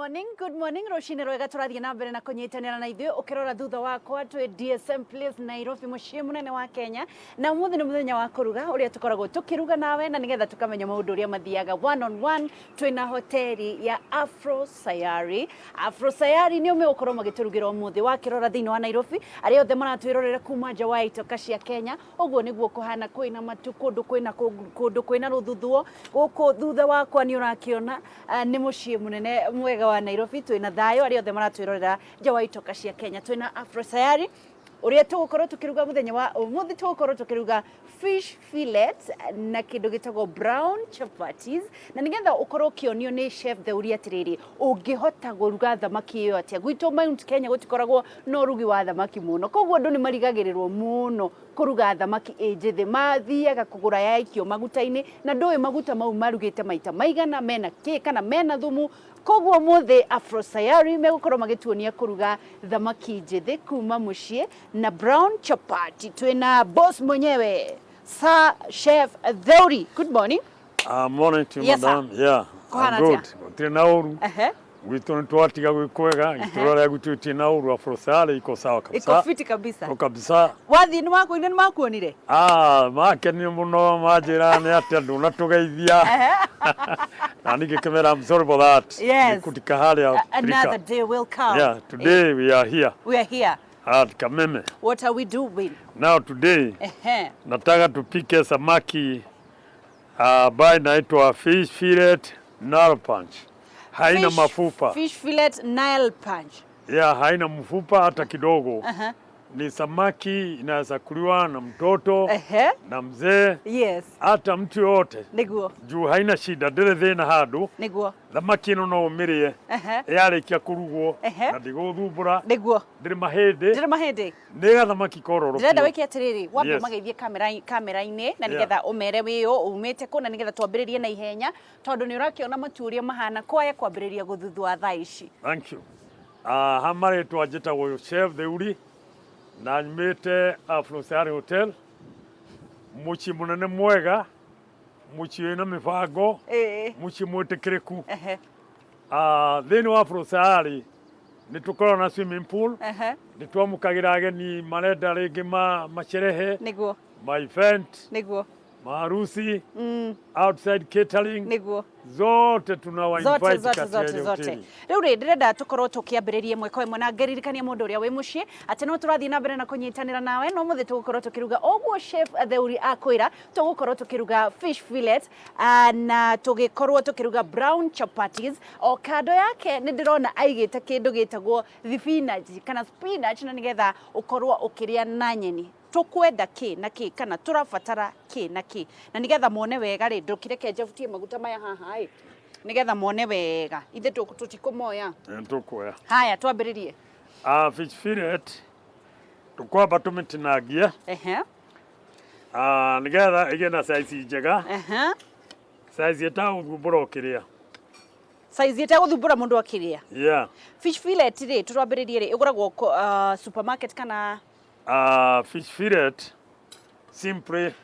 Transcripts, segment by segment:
Good morning, Roshine Roega turathie na mbere na kunyitanira na ithuĩ ukirora thutha wakwa twi DSM Place Nairobi muciĩ munene wa Kenya na umuthi ni muthenya wa kuruga uria tukoragwo tukiruga nawe na nigetha tukamenya maundu uria mathiaga one on one twina hoteli ya Afro Sayari. Afro Sayari ni ume ukorwo magiturugira umuthi wakirora thiini wa Nairobi aria othe maratwirorera kuma nja wa itoka cia Kenya uguo niguo kuhana kwina matu kundu kwina ruthuthuo guku thutha wakwa ni urakiona ni muciĩ munene mwega wa Nairobi twina thayo aria othe maratwirorera nja wa itoka cia Kenya twina Afro Sayari uria tugukorwo tukiruga muthenya wa umuthi tugukorwo tukiruga fish fillet na kindu gitagwo brown chapatis na nigetha ukorwo kionio ni Chef Theuri atiriri ungihota guruga thamaki iyo atia gwitu Mount Kenya gutikoragwo no rugi wa thamaki muno koguo andu ni marigagirirwo muno kuruga thamaki injithi mathiaga kugura yaikio maguta-ini na ndoi maguta mau marugite maita maigana mena kana mena thumu koguo muthi Afro Sayari megukorwo magituonia kuruga thamaki njithi kuma muciĩ na brown chapati twina boss mwenyewe Sir Chef Theuri. Good morning. Morning to you, yes, madam. Sir. Yeah, I'm good. Tena uru. Gwitu nitwatiga gwikwega iturore gwitu tena uru Afro Sayari iko sawa kabisa. Iko fiti kabisa. Iko kabisa. Wathi ni wako ine makuonire? Makeni muno majira ni ati ndunatugeithia. Na nigikemera, I'm sorry for that. Yes. Kutika hali ya another day will come. Yeah, today we are here. We are here. At Kameme. What are we doing? Now today, nataka tupike samaki ambayo inaitwa fish fillet Nile punch. Haina mafupa. Fish fillet Nile punch. Yeah, haina mfupa hata kidogo. Ni samaki inaweza kuliwa na mtoto na mzee. Yes. Hata mtu yote. Niguo. Juu haina shida ndire thina handu. Niguo. Thamaki ino no umirie. Yarikia kurugwo na ndiguthumbura. Niguo. Ndire mahindi. Ndiga thamaki kororo. Ndirenda wiki atiriri wambe mageithie kamera-ini na nigetha umere wiyo umite ku na nigetha twambiririe na ihenya tondu ni urakiona maturia mahana kwaya kwambiriria guthuthua thaa ici. Thank you. Hamare twajita wo Chef Theuri na nyumite Afro Sayari Hotel muci munene mwega muci wina mibango muci mwitikiriku thiini wa Afro Sayari nitukorwo na swimming pool nitwamukagira ageni marenda ringi macerehe niguo ma event niguo maharusi outside catering niguo zote tunawa invite zote riu ri ndirenda tukorwo tukiambiririe mweko imwe na ngeririkania mundu uria wi mucii ati no turathie na mbere na kunyitanira nawe no muthi tugukorwo tukiruga oguo Chef Theuri akwira tugukorwo tukiruga fish fillet na tugikorwo tukiruga brown chapatis o kando yake ni ndirona aigite kindu gitagwo spinach kana spinach na nigetha ukorwo ukiria na nyeni tukwenda ki na ki kana turafatara ki na ki na nigetha muone wega ri ndukireke njebutie maguta maya haha nigetha muone wega ithe tutikumoya tukuoya haya twambiririe fish fillet tukwamba tumitinagie nigetha igena size njega size etaguthumbura ukiria size etaguthumbura mundu akiria yeah fish fillet ri turambiririe ri iguragwo supermarket kana fish fillet simply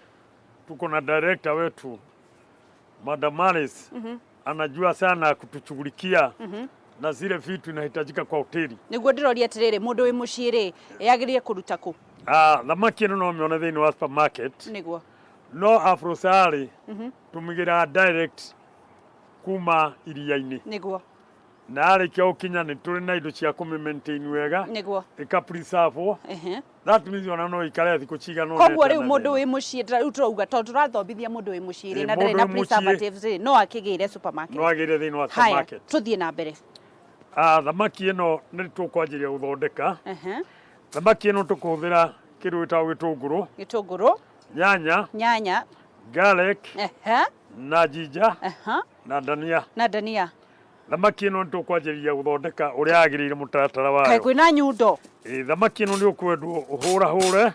tuko na director wetu Madam Alice anajua sana kutushughulikia na zile vitu inahitajika kwa hoteli. Niguo ndiroria atiriri mundu wi mucii ri yagirie kuruta ku thamaki ino no mione thiini wa supermarket niguo no Afro Sayari tumigira direct kuma iria-ini niguo na arikia ukinya ni turi na indo cia kumimaintain wega niguo ika preserve that means ona no ikare thiku cigano koguo riu mundu wi mucii riu turauga tondu turathomithia mundu wi mucii ri na ndari na preservatives ri no akigire supermarket no agire thiini wa supermarket tuthie na mbere thamaki ino ni tukwanjiria guthondeka thamaki ino tukuhuthira kindu gitagwo gitunguru nyanya garlic na ginger na dania thamaki ino tukwanjiria guthondeka uria agirire mutaratara wayo kai kwina nyundo thamaki ino ni ukwendwo uhura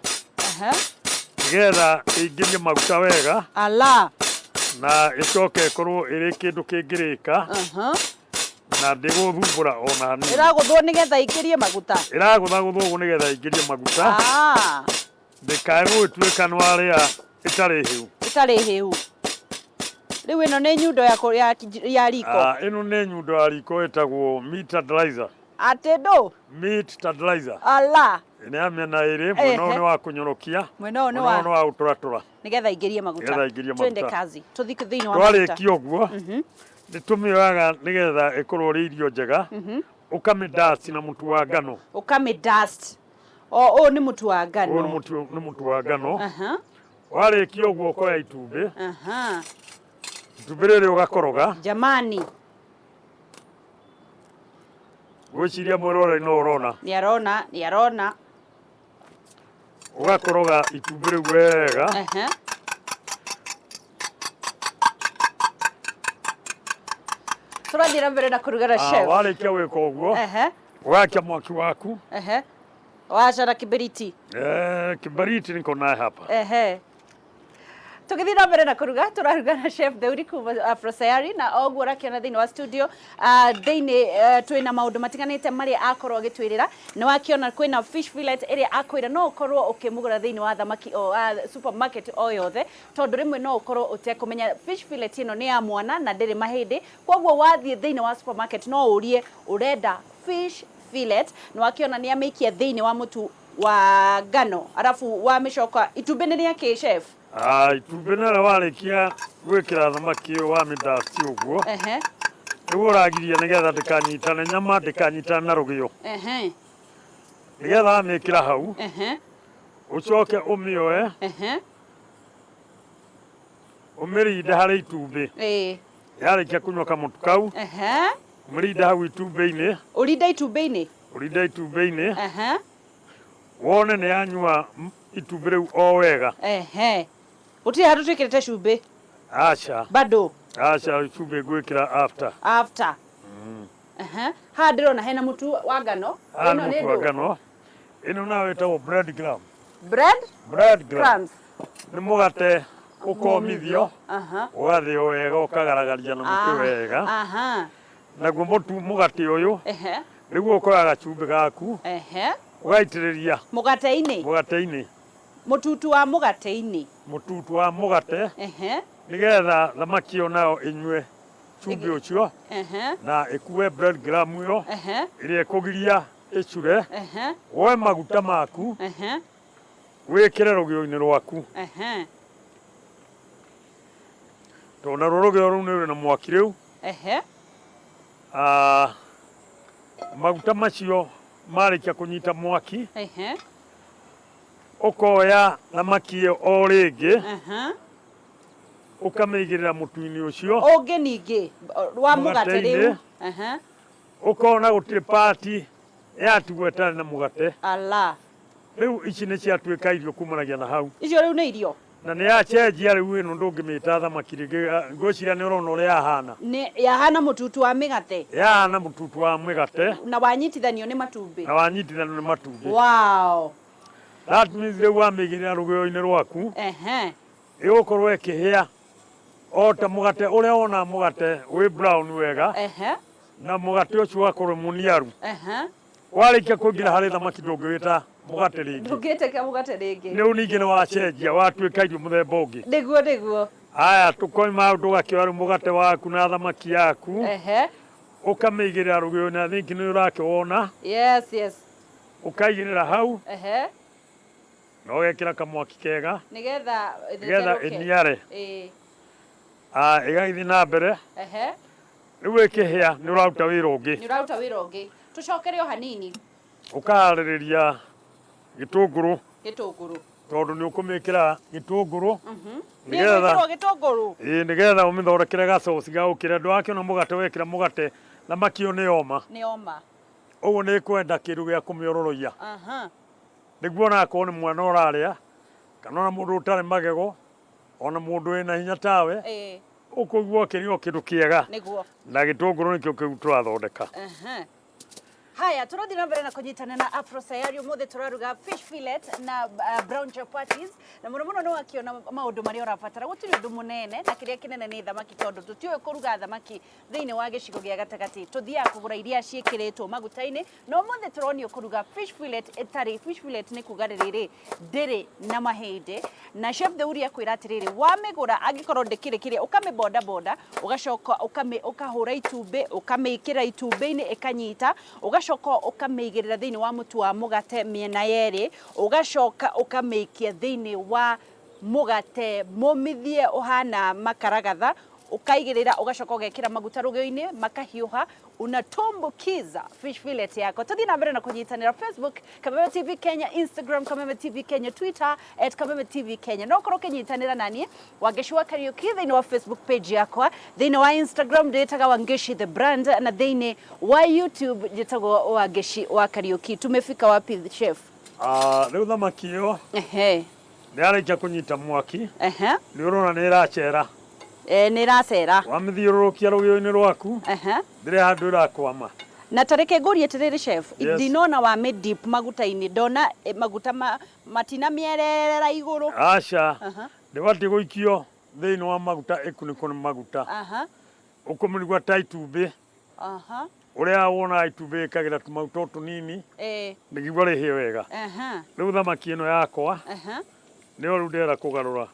nigetha ingirie maguta wega na icoke ikorwo iri kindu kingirika na ndiguthumbura ona hanini iraguthwo nigetha ingirie maguta iraguthwo nigetha ingirie maguta ndikae gwituika nwaria itari hiu Riu ino ni nyundo ya riko. Ino ni nyundo ya riko etagwo meat tenderizer. Atedo? Meat tenderizer. Ala. Ine amena iri mwena ni wa kunyorokia. Mwena ni wa uturatura. Nigetha ingirie maguta. Twende kazi. Tuthike thiini wa maguta. Twari kioguo. Nitumiaga nigetha ikorwo ri irio njega. Ukamidust na mutu wa ngano. Ukamidust. O ni mutu wa ngano. O ni mutu wa ngano. Warĩkia ũguo ũkoya itumbĩ. Itumbĩ rĩrĩ ũgakoroga. Jamani. Gwĩciria mwĩrore no ũrona. Nĩ arona. Ũgakoroga itumbĩ rĩu wega. Tũrathiĩ na mbere na kũrugara chef. Warĩkia gwĩka ũguo. Ũgakia mwaki waku. Wacana kiberiti. Kiberiti niko naye hapa. Tukithii na mbere na kuruga turaruga na Chef Theuri kuma Afro Sayari na oguo rakiona thiini wa studio thiini twina maundu matiganite maria akorwo agitwirira ni wakiona kwina fish fillet iria akwira no ukorwo ukimugura thiini wa thamaki o supermarket o yothe tondu rimwe no ukorwo utekumenya fish fillet ino ni ya mwana na ndiri mahindi kwoguo wathie thiini wa supermarket no urie urenda fish fillet ni wakiona ni ameikia thiini wa mutu wa ngano arafu wa micoka itumbĩ nĩ rĩake chef. Itumbĩ nĩrĩa warĩkia gwĩkĩra thamaki ĩyo wa mĩndasti ũguo. Nĩguo ũragiria nĩgetha ndĩkanyitane nyama ndĩkanyitane na rũgĩo. Nĩgetha wamĩkĩra hau ũcoke ũmĩoe ũmĩrinde harĩ itumbĩ. Yarĩkia kũnyua kamũtu kau ũmĩrinde hau itumbĩ-inĩ. Ũrinde itumbĩ-inĩ? Ũrinde itumbĩ-inĩ. Wone nĩ yanyua itumbĩ rĩu o wega. Gũtirĩ handũ twĩkĩrĩte cumbĩ? Aca. Bado? Aca, cumbĩ ngwĩkĩra after. After. Haha ndĩrona hena mũtu wa ngano. Ĩno nĩ mũtu wa ngano. Ĩno nayo ĩtagwo bread crumbs. Bread crumbs. Nĩ mũgate ũkomithio. Ũgathĩo wega ũkagaragaria na mũtĩ wega. Naguo mũgate ũyũ nĩguo ũkoya gacumbĩ gaku. Ũgaitĩrĩria mũgate-inĩ. Mũtutu wa mũgate-inĩ. Mũtutu wa mũgate. Nĩgetha thamaki ĩyo nayo ĩnyue cumbĩ ũcio na ĩkue bread crumb ĩyo ĩrĩa ĩkũgiria ĩcure. Woe maguta maku wĩkĩre rũgĩo-inĩ rwaku. Tondũ naruo rũgĩo rũu nĩ rũrĩ na mwaki rĩu. Maguta macio marĩkia kũnyita mwaki ũkoya thamaki ĩyo o rĩngĩ ũkamĩigĩrĩra mũtu-inĩ ũcio ũngĩ ningĩ wa mũgate rĩu ũkona gũtirĩ pati yatigwo ĩtarĩ na mũgate. Rĩu ici nĩ ciatuĩka irio kumanagia na hau. Icio rĩu nĩ irio na nĩ yacenjia rĩu ĩno ndũngĩmĩta thamaki rĩngĩ. Ngwĩciria nĩ ũrona ũrĩa yahana. Yahana mũtutu wa mĩgate. Yahana mũtutu wa mĩgate. Na wanyitithanio nĩ matumbĩ. Wow. That means rĩu wamĩigĩrĩra rũgĩo-inĩ rwaku ĩgũkorwo ĩkĩhĩa o ta mũgate ũrĩa wona mũgate wĩ brown wega na mũgate ũcio ũgakorwo mũniaru. Warĩkia kũingĩra harĩ thamaki ndũngĩwĩta mũgate rĩngĩ. Ndũngĩtĩka mũgate rĩngĩ. Rĩu ningĩ nĩ wacenjia watuĩka irio mũthemba ũngĩ. Nĩguo. Aya tũkoima hau tũgakĩoya rĩu mũgate waku na thamaki yaku ũkamĩigĩrĩra rũgĩo-inĩ na thinki nĩ ũrakĩwona. Yes. Ũkaigĩrĩra hau na ũgekĩra kamwaki kega nĩgetha ĩniare. Ĩgagĩthiĩ na mbere. Rĩu ĩkĩhĩa nĩ ũraruta wĩra ũngĩ. Tũcokere o hanini. Ũkaharĩrĩria gĩtũngũrũ tondũ nĩ ũkũmĩkĩra gĩtũngũrũ nĩgetha ũmĩthondekere gacoci ga gũkĩrĩa. Ndwakĩona mũgate wekĩra mũgate thamaki ĩyo nĩ yoma. Ũguo nĩ kwenda kĩndũ gĩa kũmĩororoia nĩguo onakorwo nĩ mwana ũrarĩa kana ona mũndũ ũtarĩ magego ona mũndũ wĩna hinya tawe ũkũigua ũkĩrĩa kĩndũ kĩega na gĩtũngũrũ nĩkĩo kĩu tũrathondeka. Haya, turathi na mbere na kunyitana na Afro Sayari umuthi turaruga fish fillet na brown chapatis na muno no akiona maundu mari orabatara gutiri undu munene na kiria kinene ni thamaki tondu tutiwe kuruga thamaki thiini wa gicigo gia gatagati tuthia kugura iria ciekiritwo magutaini no umuthi turonio kuruga fish fillet etari fish fillet ni kuga riri ndiri na mahindi na chef Theuri akwira atiriri wamigura angikorwo ndikiri kiria ukame boda boda ugacoka ukahura itumbi ukamikira itumbi-ini ikanyita ugacoka ukameigirira thiini wa mutu wa mugate miena yeri ugacoka ukameikia thiini wa mugate momithie uhana makaragatha ukaigirira ugacoka ugekira maguta rugio-ini makahiuha unatumbukiza fish fillet yako. Tuthi na mbere na kunyitanira Facebook Kameme TV Kenya, Instagram Kameme TV Kenya, Twitter @Kameme TV Kenya. No koroke nyitanira nani Wangeci Karaoke thiini wa Facebook page yakwa, thiini wa Instagram ndetaga Wangeci the brand na thiini wa YouTube ndetaga Wangeci Karaoke. Tumefika wapi chef? Riu thamaki iyo ni arikia kunyita mwaki ni urona ni iracera ni iracera wamithiururukia rugio-ini rwaku ndiri handu irakwama na tareke ngori etiriri chef ndinona wa mid deep maguta-ini ndona maguta matina mierera iguru aca ndibati guikio thiini wa maguta ikuniko ni maguta ukumirigwa ta itumbi uria wona itumbi ikagira tumaguta tunini nigigwa rihie wega riu thamaki ino yakwa nio riu ndera kugarura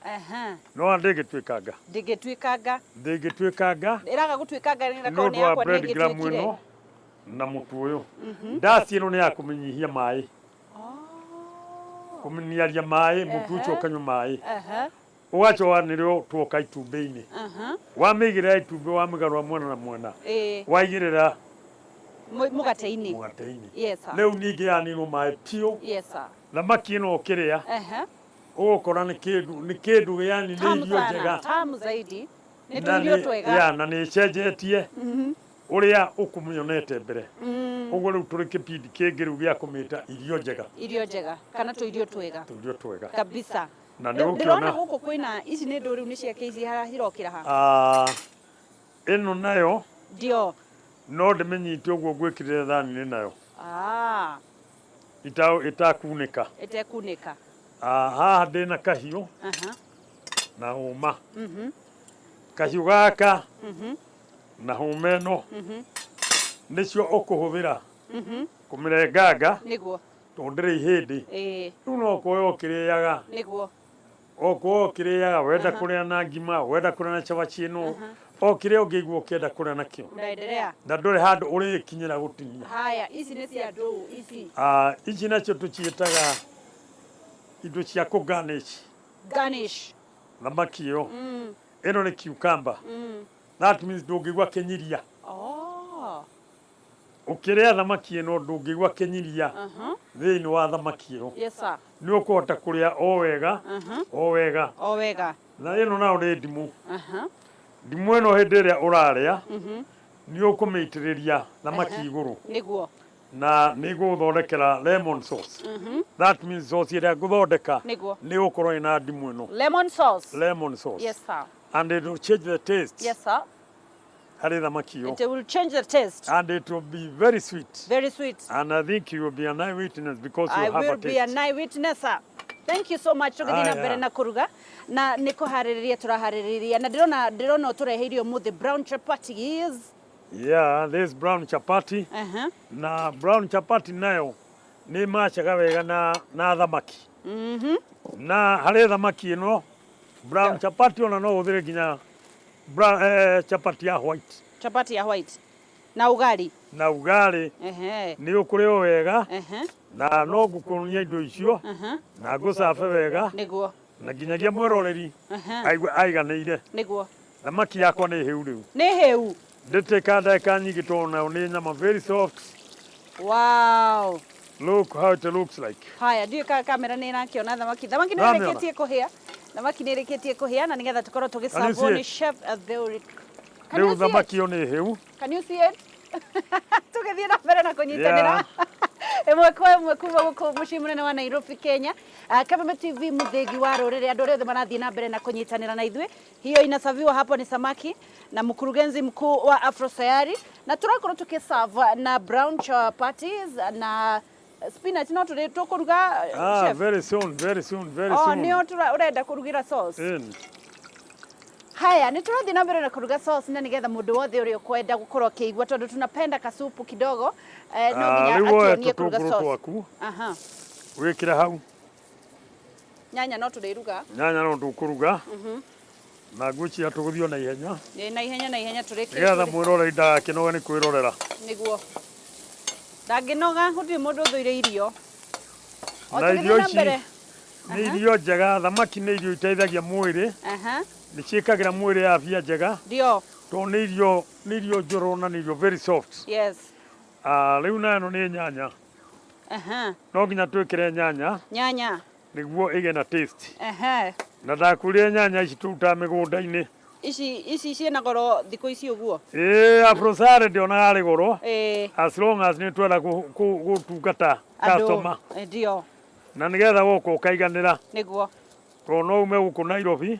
no ndigitwikanga iraga gutwikanga ni rakao ni yakwa ni gitwikire na mutu uyu ndasi ino ni yakuminyihia mai kuminyaria mai mutu ucio ukanywa mai ugacoa nirio tuoka itumbi-ini wamigirira itumbi wamigarura mwena na mwena waigirira mugate-ini riu ningi yaninwo mai piu thamaki ino ukiria ugukora ni kindu yani ni irio njega tamu zaidi ni tuirio twega na ni cenjetie uria ukumionete mbere uguo riu turi kipindi kingi riu gia kumita irio njega kana tuirio twega kabisa na ni ukiona guku kwina ici ni ndu riu ni ciake ici hirokira ha ino nayo ndio no ndimenyite uguo gwikirire thani-ini nayo itakunika haha ndina kahiu na huma kahiu gaka na huma ino nicio ukuhuthira kumirenganga niguo tondire ihindi riu no kuoya ukiriaga wenda kuria na ngima wenda kuria na chapati ino okiria ungiigua ukienda kuria nakio na nduri handu urikinyira gutinia haya ici ni cia nduu ici nacio tuciitaga indo cia ku garnish thamaki iyo ino ni cucumber that means ndungigua kinyiria ukiria thamaki ino ndungigua kinyiria thiini wa thamaki iyo ni ukuhota kuria o wega na ino nao ni ndimu ndimu ino hindi iria uraria ni ukumitiriria thamaki iguru niguo na niguthondekera lemon sauce that means sauce iria nguthondeka ni ukorwo ina ndimu ino lemon sauce yes sir and it will change the taste yes sir hari thamaki iyo it will change the taste and it will be very sweet and I think you will be an eyewitness because you have a taste. I will be an eyewitness sir. Thank you so much tugithina mbere na kuruga na nikuhaririria turahariria na ndirona tureheirio muthi brown chapati yeah, this brown chapati na brown chapati nayo ni machaga wega na thamaki na hari thamaki ino brown chapati ona no uthire ginya chapati ya white na ugali ni ukurio wega na no ngukunia indo icio na ngucabe wega niguo na ginyagia mweroreri aiganĩire niguo thamaki yakwa nĩ hĩu rĩu ndĩtĩka ndagĩka nyingĩ tondũ nayo nĩ nyama very soft. Wow, look how it looks like. Haya ndio kamera nĩ ĩrakĩona thamaki nĩrĩkĩtie kũhĩa na nĩgetha tũkorwo tũgĩcabwo nĩ Chef Theuri. Rĩu thamaki ĩyo nĩ hĩu. Can you see it? Tugithie na mbere na kunyitanira Emwe kuma guko muciĩ mũnene wa Nairobi Kenya. Kameme TV muthegi wa rũrĩrĩ andũ othe marathiĩ na mbere na kũnyitanĩra na ithuĩ. Hiyo inasaviwa hapo ni samaki na mkurugenzi mkuu wa Afro Sayari na turakorwo tukiserve na brown chapatis na spinach no tukuruga chef. Very soon. Nio urenda kurugira sauce. Haya, ni turathi na mbere na kuruga sauce na nigetha mundu wothe uri ukwenda gukorwo kiigua tondu tunapenda kasupu kidogo no nginya atuonie kuruga sauce. Aha. Wikira hau. Nyanya no turiruga. Nyanya no tukuruga. Na ngwici atuguthio na ihenya. Na ihenya tureke. Nigetha mwirore ndakinoga ni kwirorera. Niguo. Ndanginoga gutiri mundu uthuire irio. Na irio ici ni irio njega, thamaki ni irio iteithagia mwiri. Ni ciikagira mwiri afya njega. Ndio. To ni irio njoro na ni irio very soft. Yes. Riu nano ni nyanya. No nginya twikire nyanya. Niguo ige na taste. Na ndakurie nyanya ici tuta migunda-ini. Ici ciena goro thikũ ici ũguo. Afro Sayari ndionaga arĩ goro. As long as ni twenda gũtungata customer. Ndio. Na nigetha gũkũ ũkaiganĩra. Niguo. To no ume gũkũ Nairobi.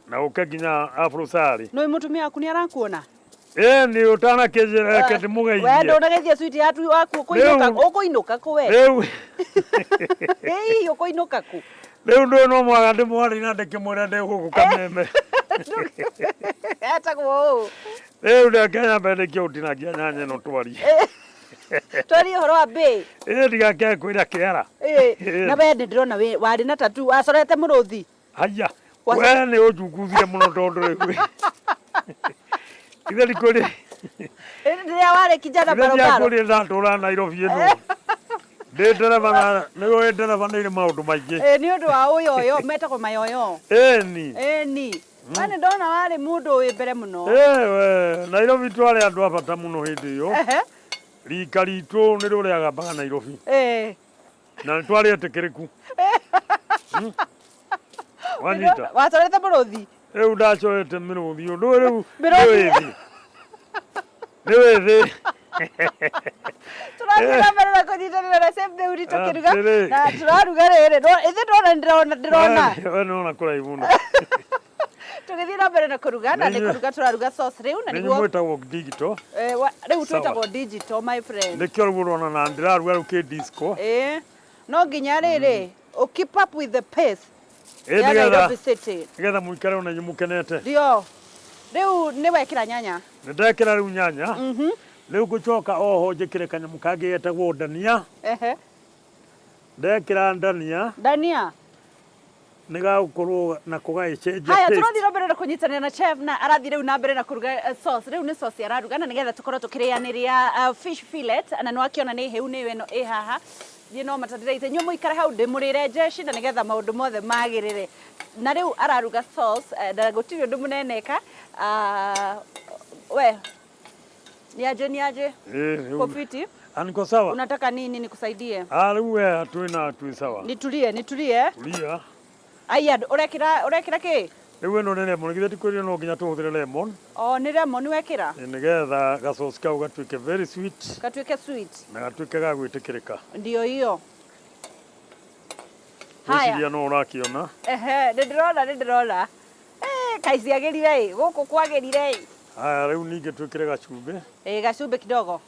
Na ũke nginya Afro Sayari. No mutumia waku ni arakuona? Ni utana kejera kete mugeithie. We ndonagethia sweet yatu waku ũkũinũka kũ we? Rĩu. Ũkũinũka kũ? Rĩu ndũ no mwaga ndĩmwari na ndĩkĩmwĩra ndĩ gũkũ Kameme. Etagwo. Rĩu ndakenya mbere kĩũtinagia nyanya no twarie. Twarie ũhoro wa mbĩ. Ndigake kwĩra kĩara. Na we ndĩrona we warĩ na tatu acorete mũrũthi. Haya. We nĩ ũnjunguthire mũno tondũ rĩu. Ithe ndikũrĩ. Rĩrĩa warĩ kijana barabara. Ndikũrĩ ndatũra Nairobi ĩno. Ndĩ ndereba nĩ ndereba nĩ maũndũ maingĩ. Nĩ ũndũ wa ũyoyo metagwo mayoyo. Ni. Mane ndona warĩ mũndũ wĩ mbere mũno. We Nairobi twarĩ andũ a bata mũno hĩndĩ ĩyo. Rika ritũ nĩ rũrĩaga mpaka Nairobi. Na nĩ twarĩ etĩkĩrĩku. Wanyita. Wacorete mũrũthi. Rĩu ndacorete mũrũthi ũndũ rĩu nĩ wĩthĩ. Turaruga mbere na kũnyitanĩra na Chef Theuri tũkĩruga na turaruga rĩrĩ ithe ndĩrona. We nĩwona kũraihu mũno. Tũgĩthiĩ na mbere na kũruga na nĩ kũruga tũraruga sauce rĩu na nĩguo. Nĩ mwĩtagwo digital. Rĩu twĩtagwo digital my friend. Nĩkĩo rĩu ũrona na ndĩraruga rĩu kĩ disco. No nginya rĩrĩ keep up with the pace. Nigetha mũikare ona inyuĩ mũkenete. Ndio. Rĩu nĩ wekĩra nyanya. Nĩ ndekĩra rĩu nyanya. Rĩu ngũcoka oho njĩkĩre kanyamũ kangĩ getagwo ndania. Ndekĩra ndania. Nĩ gagũkorwo na kũgagĩcenjia taste. Haya tũrathiĩ na mbere na kũnyitanĩra na chef na arathiĩ rĩu na mbere na kũruga sauce. Rĩu nĩ sauce araruga na nĩgetha tũkorwo tũkĩrĩanĩria fish fillet na nĩwakĩona nĩ hĩu nĩ ĩno ĩ haha. No matandire ite nyumu ikare hau ndimurire jeshi na nigetha maundu mothe magirire na riu araruga sauce ndagutirio ndu muneneka we niaje kofiti aniko sawa unataka nini nikusaidie riu we tu sawa nitulie tulia aya urekira ki riu eno nene lemon githeti kwiri no nginya tuhuthire lemon ni lemon wekira nigetha gasosi kau gatuike very sweet na gatuike ga gwitikirika ndio hiyo haya no urakiona ndirona kaisi agirire guku kwagirire haya riu ninge twikire gacumbe gacumbe kidogo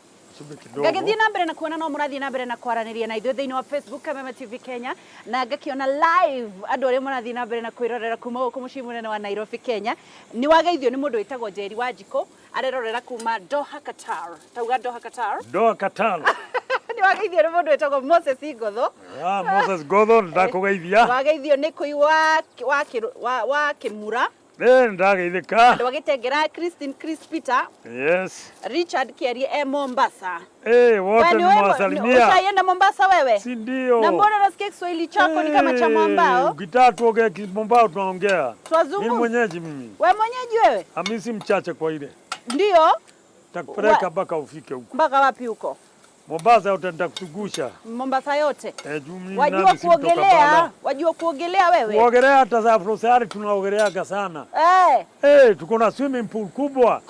ngagĩthiĩ na mbere na kuona no mũrathiĩ na mbere na kwaranĩria na ithuĩ thĩinĩ wa Facebook Kameme TV Kenya na ngakĩona live andũ arĩa marathiĩ na mbere na kwĩrorera kuma gũkũ mũciĩ mũnene wa Nairobi Kenya nĩ wageithio nĩ mũndũ wĩtagwo Njeri Wanjikũ arerorera kuma Doha Qatar tauga Doha Qatar nĩ wageithio nĩ mũndũ wĩtagwo Moses Ngotho Moses Ngotho ndakũgeithia wageithio nĩ kũi wa Kĩmura ndageithĩka andũ agĩtengera Christine Chris Peter Richard Kierie Mombasa wote mwasalimia ushaenda Mombasa wewe si ndio na mbona nasikia Kiswahili chako ni kama cha mwambao ukitaka tuongee Kimombao tunaongea mimi mwenyeji wewe mwenyeji wewe amisi mchache kwa ile ndio takupeleka mpaka ufike huko mpaka wapi huko Mombasa yote nitakutugusha Mombasa yote wajua kuogelea wewe kuogelea hata za Afro Sayari tunaogeleaga sana tuko na swimming pool kubwa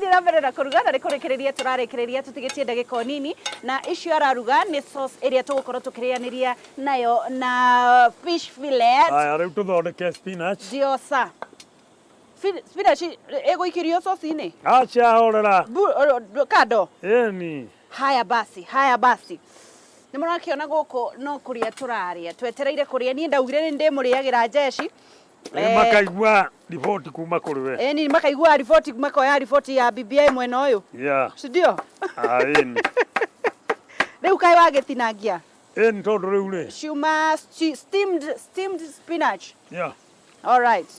turathie na mbere na kuruga na rikurekereria turarekereria tutigetie ndagika nini na icio araruga ni sauce area tugukorwo tukirianiria nayo na fish fillet. Aya riu tuthondeke spinach. Ndio sa spinach iguikirio sauce-ini. Acha horera. Kado. Eni. Haya basi. Nĩ mũrakiona gũkũ no kũrĩa tũrarĩa twetereire kũrĩa niĩ ndaugire nĩ ndĩmũrĩagĩra jeshi makaigua riboti kuma kũrĩ we ni makaigua riboti makoya riboti ya BBI mwena ũyũ si ndio eni rĩu kaĩ wagĩtinangia eni tondũ rĩu rĩ ciuma steamed spinach all right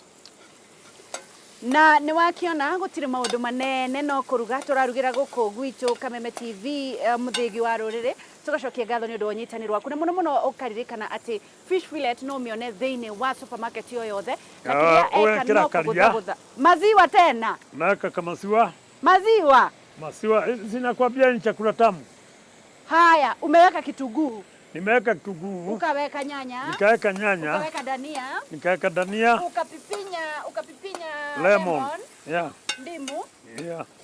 na nĩ wakiona gũtirĩ maũndũ manene no kũruga tũrarugĩra gũkũ gwitũ Kameme TV mũthĩgi wa rũrĩrĩ tugacokia ngatho nĩ ũndũ wa ũnyitanĩri waku na mũno ũkaririkana atĩ fish fillet no mĩone thĩinĩ wa supermarket yo yothe na kĩrĩa eka no kũgũthagũtha maziwa tena naweka kama maziwa zinakwambia ni chakula tamu. Haya umeweka kitunguu nimeweka kitunguu ukaweka nyanya nikaweka nyanya ukaweka dania ukapipinya lemon ndimu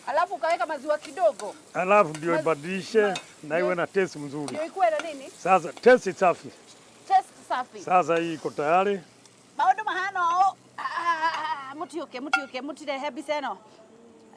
alafu ukaweka maziwa kidogo alafu ndio ibadilishe na iwe na taste mzuri. Ndio ikuwe na nini? Sasa taste safi. Sasa hii iko tayari. Maundu mahano mutirehe biseno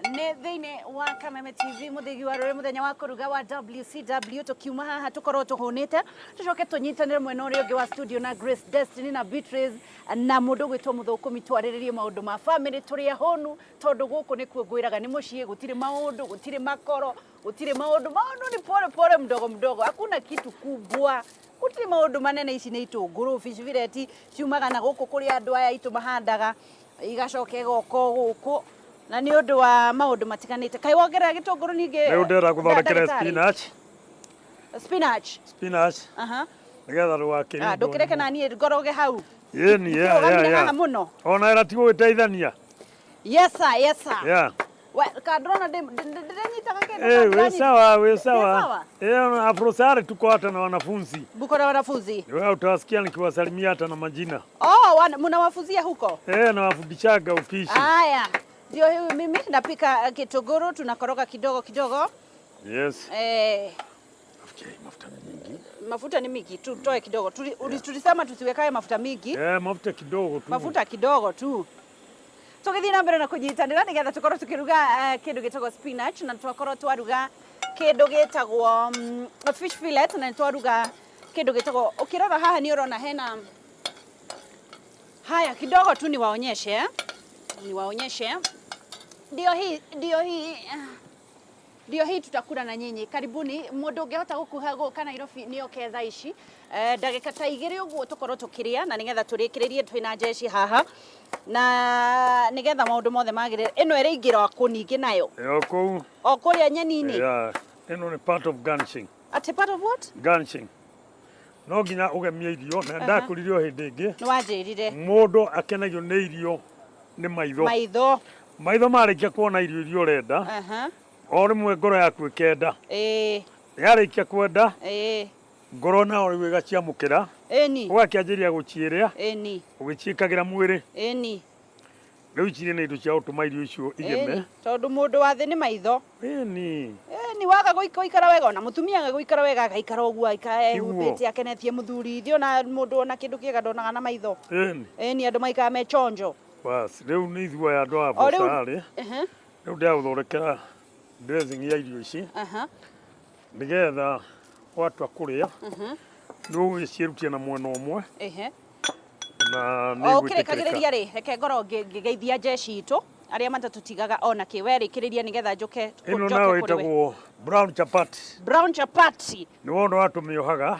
nĩ thĩinĩ wa Kameme TV mũthigi wa rũrĩrĩ mũthenya wa kũruga wa WCW tukiuma haha tukorwo tuhũnĩte tucoke tunyitanĩre mwena ũrĩa ũngĩ wa studio na Grace Destiny na Beatrice na mũndũ gwĩtwo Mũthũkũmi twarĩrĩrie maũndũ ma family tũrĩa honu tondũ gũkũ nĩkuo ngwĩraga nĩ mũciĩ gũtirĩ maũndũ gũtirĩ makoro gũtirĩ maũndũ ni pole mdogo hakuna kitu kubwa gũtirĩ maũndũ manene ici nĩ itũngũrũ fish fillet ciumaga na gũkũ kũrĩa andũ aya itũ mahandaga igacoka igoko gũkũ na nĩ ũndũ wa maũndũ matiganĩte kaĩ wongerera gĩtũngũrũ ningĩ rĩu ndĩra gũthondekera spinach nĩgetha rũgakĩrĩa ndũkĩreke na niĩ ngoroge hau yeni mũno ona ĩra ti gũgĩteithania yes sir kadrona ndĩnyitaga kĩndũ we sawa afrosare tuko hata na wanafunzi buko na wanafunzi wewe utawasikia nikiwasalimia hata na majina mnawafuzia huko nawafundishaga upishi. Haya ndio hiyo mimi napika kitunguru tunakoroga kidogo yes mafuta ni mingi tutoe kidogo tulisema tusiwekae mafuta mingi mafuta kidogo tu tugithii na mbere na kunyitanira nigetha tukorwo tukiruga kindu gitagwo spinach na twakorwo twaruga kindu gitagwo fish fillet na twaruga kindu gitagwo ukirora haha ni urona hena haya kidogo tu niwaonyeshe ndio hii tutakula na nyinyi karibuni mundu ungehota gukuha guka Nairobi ni oke thaa ici ndagika ta igiri uguo tukorwo tukiria na nigetha turikiririe twina jeshi haha na nigetha maundu mothe magire ino iraingira kuningi nayo o kuria nyeni-ini ino ni part of garnishing. Part of what? Garnishing. No nginya ugemia irio na ndakuririo hindi ingi ni wanjirire mundu akenagio ni irio ni maitho marikia kuona irio urenda o rimwe ngoro yaku ikenda yarikia kwenda ngoro nao riu igaciamukira ugakianjiria guciiria ugiciikagira mwiri riu iciri ni indo cia utuma irio icio igeme tondu mundu wa thi ni maitho waga guikara wega na mutumia guikara wega agaikara uguo aikahubite akenetie muthuri ithio na mundu ona kindu kiega ndonaga na maitho andu maikara me chonjo bas riu ni ithua ya andu a bosari riu ndia guthondekera dressing ya irio ici nigetha watu akuria riu icirutie na mwena umwe na ni ukirikagiriria ri reke ngoro ngigeithia jeshi itu aria matatutigaga ona kiwerikiriria nigetha njuke ino nayo itagwo brown chapati ni wona watu miohaga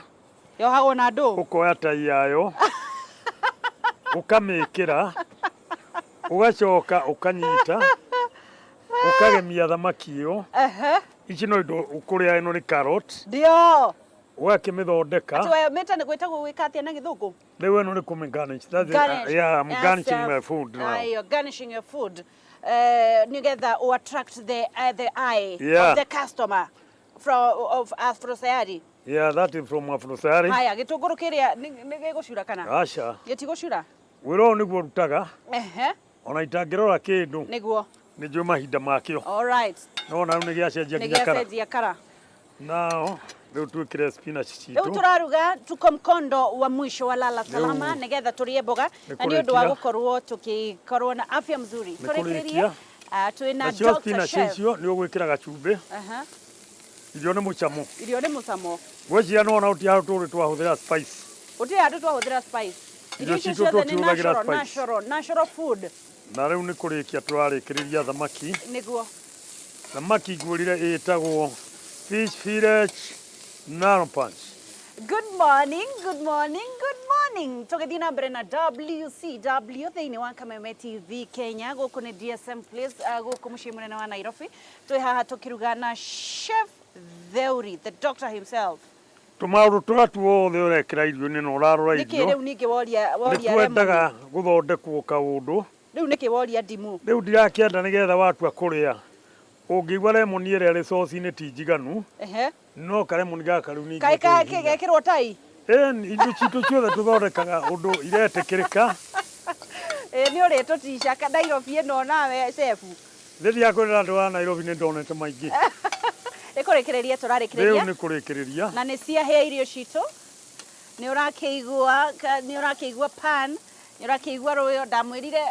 yohagwo na ndu ukoya tai yayo ukamikira ugacoka ukanyita ukagemia thamaki iyo ici no indo ukuria ino ni carrot ndio ugakimithondeka ati meta ni gwitagwo gwikatia na githungu riu ino ni kuminganish I'm garnishing my food now. You're garnishing your food nigetha to attract the eye of the customer of Afrosari. That is from Afrosari. Haya gitunguru kiria ni gigucura kana acha gitigucura wiro niguo rutaga ona itangirora kindu niguo nijue mahinda makio. All right. No na nĩ gĩacenjia nginya kara. Nĩgĩacenjia kara. Now rĩu twĩkĩre spinach citũ. Rĩu tũraruga tuko mkondo wa mwisho wa lala salama nĩgetha tũrĩe mboga na nĩ ũndũ wa gũkorwo tũkĩkorwo na afya mzuri. Tũrĩkĩrĩrie twĩna Dr. Chef. Icio nĩ ũgwĩkĩra gacumbĩ. Irio nĩ mũcamo. Irio nĩ mũcamo. Gwĩcia no na ũti handũ tũrĩ twahũthĩra spice. Ũti handũ twahũthĩra spice. Irio icio ciothe nĩ natural food. Na rĩu nĩ kũrĩkia tũrarĩkĩrĩria thamaki. Nĩguo. Thamaki ngũrire ĩtagwo Fish Fillet Narrow Punch. Good morning, good morning, good morning. Tũgĩthiĩ na mbere na WCW thĩinĩ wa Kameme TV Kenya. Gũkũ nĩ DSM Place, gũkũ mũciĩ mũnene wa Nairobi. Twĩ haha tũkĩruga na Chef Theuri, the doctor himself. Tũmaũndũ tũrĩa tuothe ũrekĩra irio-inĩ na ũrarora irio. Nĩkĩ rĩu ningĩ woria nĩkwendaga gũthondekwo kaũndũ. Rĩu nĩkĩ woria ndimũ. Rĩu ndirakĩenda nĩgetha watua kũrĩa. Ũngĩigua lemon ĩrĩa ĩrĩ sauce-inĩ ti njiganu. No karemoni gaka rĩu ningĩ. Kaĩ gekĩrwo tai? Indo citũ ciothe tũthondekaga ũndũ iretĩkĩrĩka. Nĩ ũrĩtũtica Nairobi ĩno nawe chef. Rĩrĩa kwĩra andũ wa Nairobi nĩ ndonete maingĩ. Nĩkũrĩkĩrĩria tũrarĩkĩrĩria. Rĩu nĩ kũrĩkĩrĩria. Na nĩ ciahĩa irio citũ. Nĩ ũrakĩigua pan. Nĩ ũrakĩigua rũĩ ndamwĩrire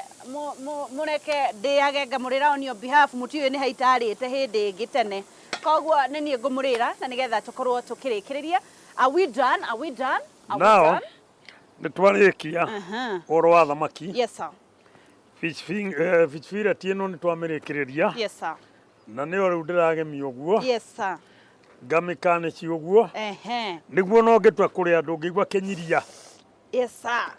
mũreke ndĩage ngamũrĩra on your behalf mũtiũĩ nĩ haitarĩte hĩndĩ ĩngĩ tene. Koguo nĩ niĩ ngũmũrĩra na nĩgetha tũkorwo tũkĩrĩkĩrĩria. Are we done? Are we done? Now, nĩ twarĩkia ũhoro wa thamaki. Yes sir. Fish fillet ĩno nĩ twamĩrĩkĩrĩria. Yes sir. Na nĩyo rĩu ndĩragemia ũguo. Yes sir. Ngamĩkanĩci ũguo. Nĩguo no ngĩtua kũrĩa ndũngĩigua kĩnyiria. Yes sir.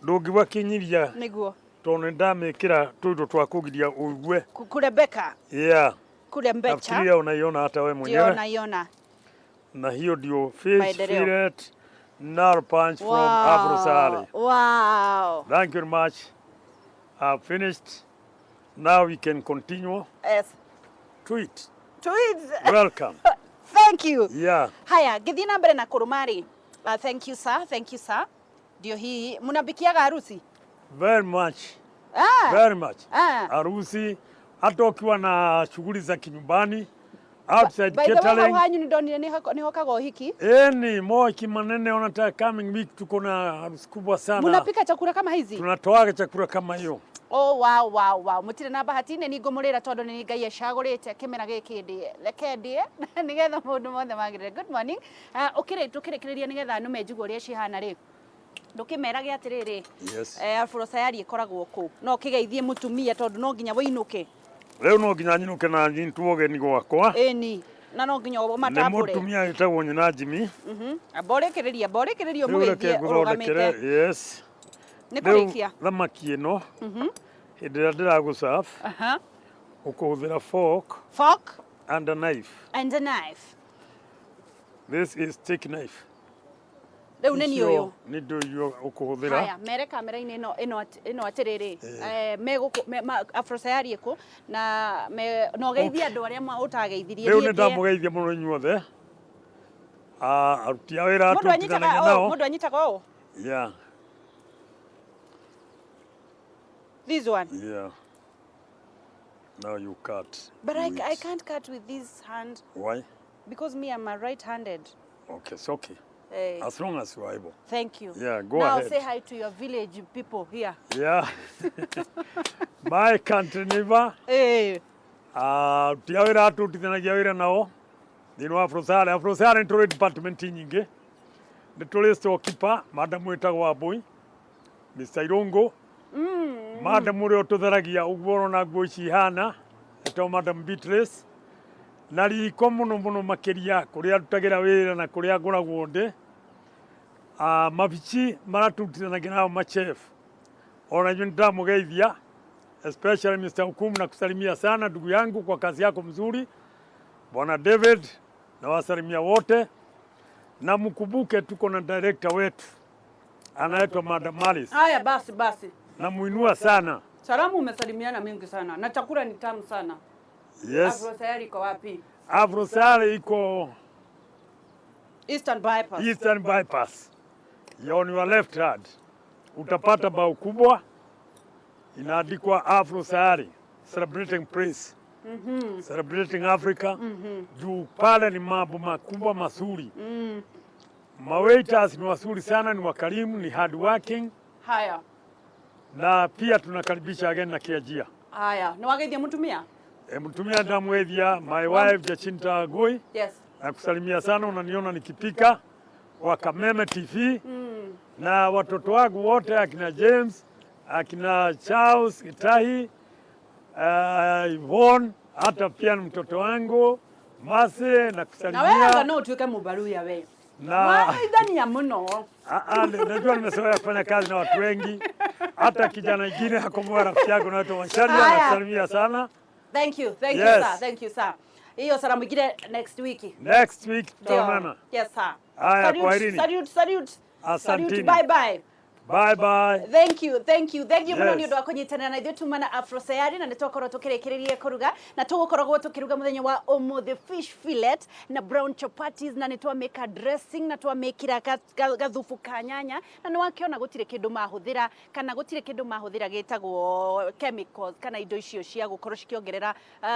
Ndũngĩigua kĩnyiria. Nĩguo. Tondũ nĩndamĩkĩra tũindo twa kũgiria ũigue. Kurembeka. Yeah. Kurembeka. Nafikiria unaiona hata wewe mwenyewe. Naiona. Na hiyo ndio Fish Fillet Narrow Punch from Afro-Sahara. Wow. Thank you very much. I've finished. Now we can continue. Yes. To eat. To eat. Welcome. Thank you. Yeah. Haya, githii na mbere na kurumari. Thank you sir. Thank you sir. Ndio hii mnabikiaga harusi? Very much. Very much. Harusi hata ukiwa na shughuli za kinyumbani. Outside catering. By the way, hanyu ndonire ni hokaga hiki? Ni moki manene unataka coming week tuko na harusi kubwa sana. Mnapika chakula kama hizi? Tunatoaga chakula kama hiyo. Oh wow. Mutire na bahati ne ni ngumurira tondu ni Ngai acagurite kimera giki ndie. Reke ndie nigetha mundu mothe magirire. Good morning. Tukirikiria nigetha nume njigwo uria cihana ri. Ndukimerage atiriri. Yes. Afro-Sahara ikoragwo ku. No kigeithie mutumia tondu no nginya winuke. Rĩu no nginya nyinuke na nyintu ogeni gwakwa. Ni na no nginya matambure. Nĩ mũtumia wĩtagwo nyina Jimmy. Borekereria mũgeithie ũrũgamĩte. Yes. Nĩ kũrĩkia. Thamaki ĩno. Hĩndĩ ĩrĩa ndĩragũserve. Ũkũhũthĩra fork. And a knife. This is thick knife. Rĩu nĩ ni ũyũ. Nĩ ndũyũ ũkũhũthĩra. Haya, mere kamera-inĩ ĩno atiriri. Afro-Sahara ĩkũ na no geithia andũ arĩa ũtageithirie. Rĩu nĩ ndamũgeithia mũno inyuothe. Aruti a wĩra tũrutithanagia nao. Mũndũ anyitaga ũũ? Yeah. This one? Yeah. Now you cut. But I can't cut with this hand. Why? Because me, I'm a right-handed. Okay, it's okay. Hey. As long as you are able. Thank you. Yeah, go now ahead. Now say hi to your village people here. Yeah. My country neighbor. Hey. Tiawira tutithanagia wira nao. Thĩinĩ wa Afro-Sahara. Afro-Sahara nĩ tũrĩ department nyingĩ. Nĩ tũrĩ storekeeper, madam wĩtagwo Wambui, Mr. Irungu. Madam ũrĩa ũtũtheragia ũguo ũrona nguo ici ihana. Etagwo Madam Beatrice. Na riko mũno makĩria kũrĩa arutagĩra wĩra na kũrĩa ngoragwo ndĩ. Mabici maratutithanagia nao machef. Ona nyuĩ ndamũgeithia, especially Mr. Hukumu na kusalimia sana ndugu yangu kwa kazi yako mzuri. Bwana David na wasalimia wote. Na mkumbuke tuko na director wetu anaitwa Madam Alice. Haya basi. Namuinua sana. Salamu umesalimiana mingi sana. Na chakula ni tamu sana. Yes. Afro-Sahara iko wapi? Afro-Sahara iko Eastern Bypass. On your left hand. Utapata bao kubwa inaandikwa Afro-Sahara. celebrating praise. Celebrating Africa. Juu pale ni mambo makubwa mazuri. Mawaiters ni wazuri sana, ni wakarimu, ni hard working. Haya. Na pia tunakaribisha again na kiajia. Haya. Ni wageithia mtumia? Mtumia ndamwethia my wife Jacinta Goi. Yes. Nakusalimia sana, unaniona nikipika wa Kameme TV. Na watoto wangu wote akina James, akina Charles Itahi, Yvonne, hata pia mtoto wangu Mase, nakusalimia. Na wewe no tuweke mubaruya wewe. Na ndani ya mno. Najua nimezoea kufanya kazi na watu wengi. Hata kijana mwingine akomoa rafiki yangu na watu Wansharia, nakusalimia sana. Thank you sir, thank you sir. Hiyo salamu ingine next week. Next week tutaonana. Yes sir. Haya, kwaherini. Salute. Asanteni. Bye bye. Bye bye. Thank you muno ni undu wa kunyitanira na ithuĩ tuma na Afro Sayari, na nitwakorwo tukirikiria kuruga na tugukoragwo tukiruga muthenya wa umuthi fish fillet na brown chapatis, na nitwa make dressing na twa make gathufu ka nyanya, na ni wakiona gutire kindu mahuthira kana gutire kindu mahuthira gitagwo chemicals kana indo icio cia gukorwo cikiongerera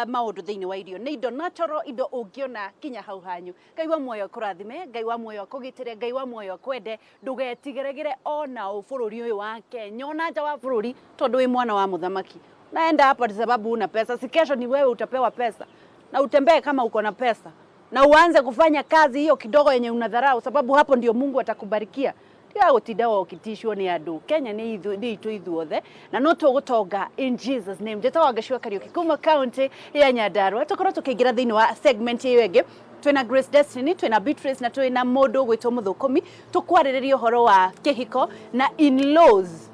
maundu thiini wa irio. Ni indo natural, indo ungiona kinya hau hanyu. Ngai wa muoyo kurathime, Ngai wa muoyo kugitire, Ngai wa muoyo kwende, ndugetigeregere ona bururi uyu wa Kenya ona nja wa bururi, tondu wi mwana wa muthamaki. Naenda hapa kwa sababu una pesa, si kesho ni wewe utapewa pesa, na utembee kama uko na pesa, na uanze kufanya kazi hiyo kidogo yenye unadharau, sababu hapo ndio Mungu atakubarikia. Tia gutidawa ukitishwo ni andu. Kenya ni itu ithuothe, na no tugutonga in Jesus name. Njeta wagashwa Kariuki kuma county ya Nyandarua. Tukorwo tukiingira thiini wa segment hiyo ege. Twina Grace Destiny, twina Beatrice, na twina Modo gwitwo Muthukumi. Tukwarireria uhoro wa kihiko na in-laws.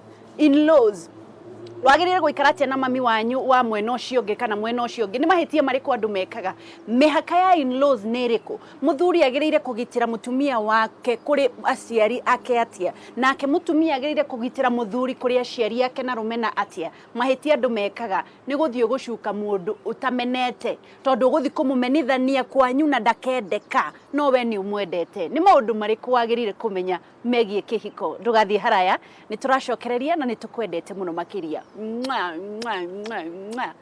Wagirire guikara atia na mami wanyu wa mwena ucio ungi kana mwena ucio ungi, ni mahitia mariku andu mekaga. Mihaka ya in-laws ni iriku? Muthuri agirire kugitira mutumia wake kuri aciari ake atia, nake mutumia agirire kugitira muthuri kuri aciari ake na rumena atia? Mahitia andu mekaga ni guthio gucuka mundu utamenete, tondu guthi kumumenithania kwanyu na ndakendeka, no we ni umwendete. Ni maundu mariku wagirire kumenya megie kihiko? Ndugathie haraya, ni turacokereria na ni tukwendete muno makiria. Mwah, mwah, mwah, mwah.